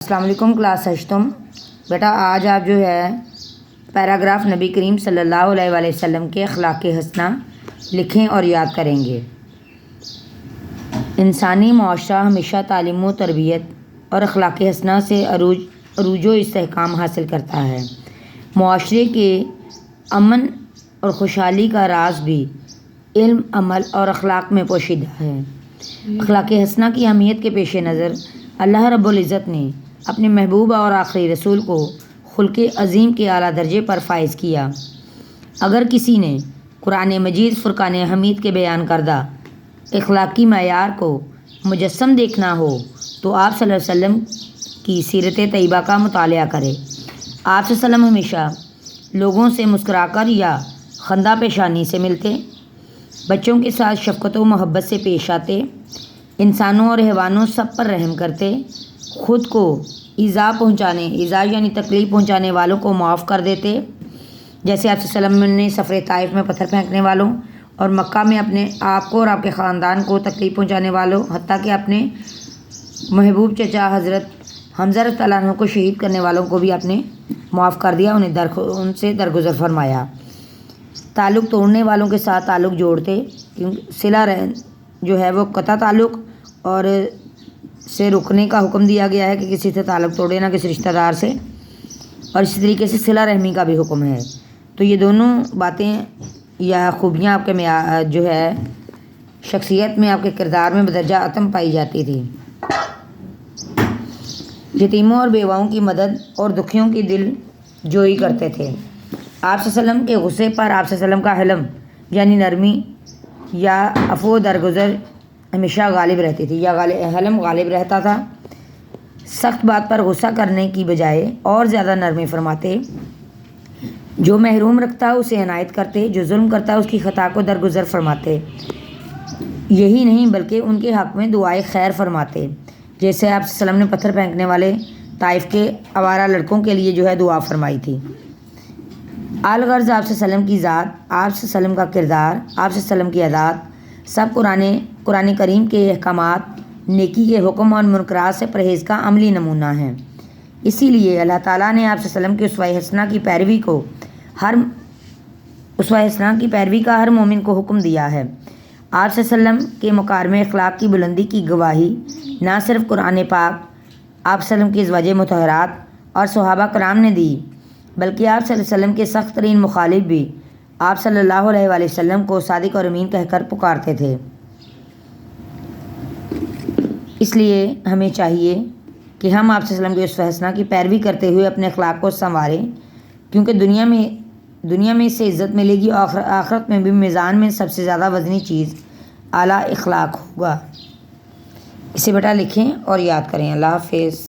السلام علیکم کلاس ہشتم بیٹا، آج آپ جو ہے پیراگراف نبی کریم صلی اللہ علیہ وآلہ وسلم کے اخلاق حسنہ لکھیں اور یاد کریں گے۔ انسانی معاشرہ ہمیشہ تعلیم و تربیت اور اخلاق حسنہ سے عروج و استحکام حاصل کرتا ہے۔ معاشرے کے امن اور خوشحالی کا راز بھی علم، عمل اور اخلاق میں پوشیدہ ہے۔ اخلاق حسنہ کی اہمیت کے پیش نظر اللہ رب العزت نے اپنے محبوب اور آخری رسول کو خلق عظیم کے اعلیٰ درجے پر فائز کیا۔ اگر کسی نے قرآن مجید فرقان حمید کے بیان کردہ اخلاقی معیار کو مجسم دیکھنا ہو تو آپ صلی اللہ علیہ وسلم کی سیرت طیبہ کا مطالعہ کرے۔ آپ صلی اللہ علیہ وسلم ہمیشہ لوگوں سے مسکرا کر یا خندہ پیشانی سے ملتے، بچوں کے ساتھ شفقت و محبت سے پیش آتے، انسانوں اور حیوانوں سب پر رحم کرتے، خود کو ایذا یعنی تکلیف پہنچانے والوں کو معاف کر دیتے، جیسے آپ صلی اللہ علیہ وسلم نے سفر طائف میں پتھر پھینکنے والوں اور مکہ میں اپنے آپ کو اور آپ کے خاندان کو تکلیف پہنچانے والوں، حتیٰ کہ اپنے محبوب چچا حضرت حمزہ رضی اللہ عنہ کو شہید کرنے والوں کو بھی آپ نے معاف کر دیا، ان سے درگزر فرمایا۔ تعلق توڑنے والوں کے ساتھ تعلق جوڑتے، کیونکہ صلہ رحم جو ہے وہ قطع تعلق اور سے رکنے کا حکم دیا گیا ہے کہ کسی سے تعلق توڑے نہ کسی رشتہ دار سے، اور اسی طریقے سے صلہ رحمی کا بھی حکم ہے۔ تو یہ دونوں باتیں یا خوبیاں آپ کے جو ہے شخصیت میں، آپ کے کردار میں بدرجہ اتم پائی جاتی تھی۔ یتیموں اور بیواؤں کی مدد اور دکھیوں کی دل جوئی کرتے تھے۔ آپ صلی اللہ علیہ وسلم کے غصے پر آپ صلی اللہ علیہ وسلم کا حلم یعنی نرمی یا عفو و درگزر ہمیشہ غالب رہتی تھی یا حلم غالب رہتا تھا۔ سخت بات پر غصہ کرنے کی بجائے اور زیادہ نرمی فرماتے، جو محروم رکھتا اسے عنایت کرتے، جو ظلم کرتا اس کی خطا کو درگزر فرماتے۔ یہی نہیں بلکہ ان کے حق میں دعائے خیر فرماتے، جیسے آپ صلی اللہ علیہ وسلم نے پتھر پھینکنے والے طائف کے آوارہ لڑکوں کے لیے جو ہے دعا فرمائی تھی۔ الغرض آپ صلی اللہ علیہ وسلم کی ذات، آپ صلی اللہ علیہ وسلم کا کردار، آپ صلی اللہ علیہ وسلم کی عادات سب قرآن کریم کے احکامات، نیکی کے حکم اور منکرات سے پرہیز کا عملی نمونہ ہیں۔ اسی لیے اللہ تعالیٰ نے آپ صلی اللہ علیہ وسلم کے اسوہ حسنہ کی پیروی کا ہر مومن کو حکم دیا ہے۔ آپ صلی اللہ علیہ وسلم کے مکارم اخلاق کی بلندی کی گواہی نہ صرف قرآن پاک، آپ صلی اللہ علیہ وسلم کی ازواج مطہرات اور صحابہ کرام نے دی، بلکہ آپ صلی اللہ علیہ وسلم کے سخت ترین مخالف بھی آپ صلی اللہ علیہ وآلہ وسلم کو صادق اور امین کہہ کر پکارتے تھے۔ اس لیے ہمیں چاہیے کہ ہم آپ صلی اللہ علیہ وسلم کے اسوہ حسنہ کی پیروی کرتے ہوئے اپنے اخلاق کو سنواریں، کیونکہ دنیا میں اس سے عزت ملے گی اور آخرت میں بھی میزان میں سب سے زیادہ وزنی چیز اعلیٰ اخلاق ہوگا۔ اسے بیٹا لکھیں اور یاد کریں۔ اللہ حافظ۔